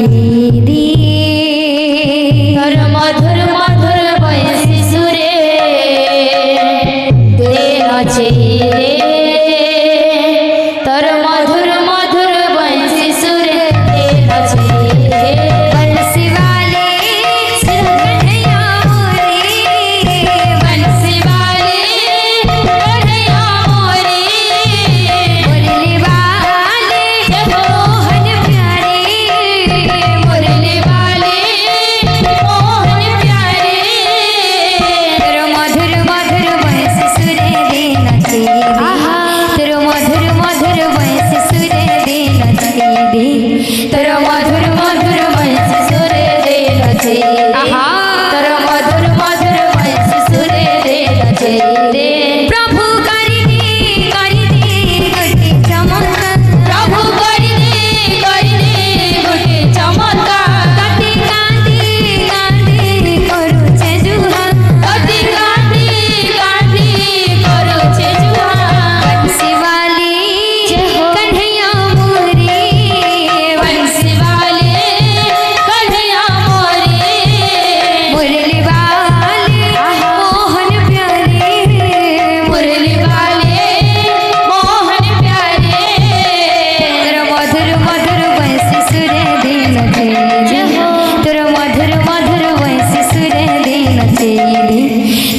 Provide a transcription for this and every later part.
नाचेदी तोर मधुर मधुर बंसी सुरे दे नाचेदी तोर मधुर मधुर बंसी सुरे दे नाचेदी बंसी वाले सिर कन्हैया मोरे बंसी वाले कन्हैया मोरे मुरली वाले मोहन प्यारे मुरली वाले मोहन प्यारे तेरो मधुर मधुर बंसी सुरे दे नाचेदी तेरो मधुर मधुर बंसी सुरे दे नाचेदी तेरो मधुर मधुर बंसी सुरे दे नाचेदी तेरो मधुर मधुर बंसी सुरे दे नाचेदी प्रभु करी दे गोटे चमत्कार प्रभु करी दे गोटे चमत्कार कति कांदी कांदी करूचे जुहा कति कांदी कांदी करूचे जुहा बंसी वाली कन्हैया मोरे बंसी वाले कन्हैया मोरे मुरली वाले मोहन प्यारे मुरली वाले मोहन प्यारे तेरा मधुर मधुर बंसी सुरे दे नाचेदी तेरा मधुर मधुर बंसी सुरे दे नाचेदी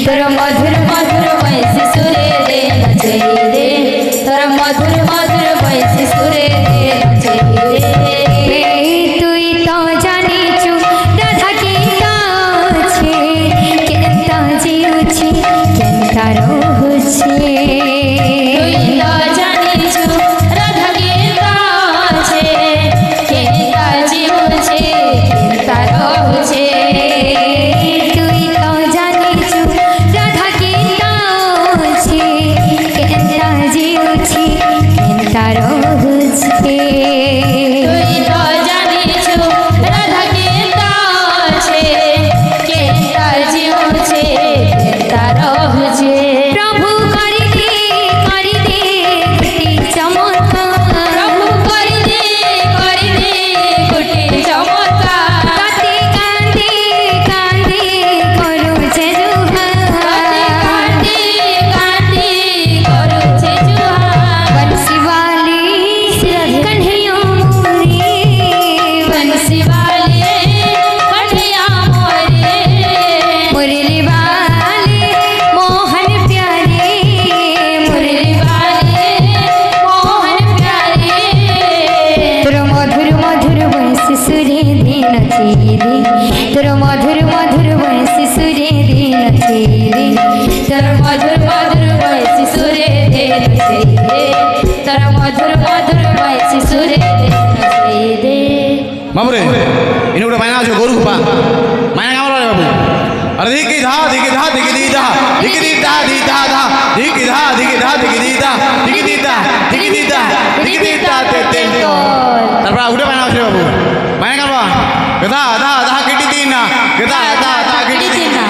तेरा मधुर मधुर बंसी सुरे दे नाचेदी तेरा मधुर मधुर बंसी सुरे दे नाचेदी तुई तो जानिछु राधा केता छे केता जीउछि केता रहुछि तुई तो जानिछु राधा केता छे केता जीउछि केता रहुछि तुई तो जानिछु राधा केता छे केता जीउछि केता रहुछि तुई तो जानिछु राधा केता छे केता जीउछि केता रहुछि प्रभु करी दे गोटे चमत्कार प्रभु करी दे गोटे चमत्कार कति कांदी कांदी करूचे जुहा कति कांदी कांदी करूचे जुहा बंसी वाली कन्हैया मोरे बंसी वाले कन्हैया मोरे मुरली वाले मोहन प्यारे मुरली वाले मोहन प्यारे तेरो मधुर मधुर बंसी सुरे दे नाचेदी तेरो मधुर मधुर बंसी सुरे दे नाचेदी तेरो मधुर मधुर बंसी सुरे दे नाचेदी तेरो मधुर मधुर बंसी सुरे दे नाचेदी बाबू रे इन्हें उड़ा मायना जो गोरु कुपा मायना क्या बोला रे बाबू अरे दिकी धा दिकी धा दिकी दी धा दिकी दी धा दी धा धा दिकी धा दिकी धा दिकी दी धा दिकी दी धा दिकी दी धा दिकी दी धा ते ते तरपा उड़ा मायना जो बाबू मायना क्या बोला गधा धा धा किटी दी ना गधा धा धा किटी दी ना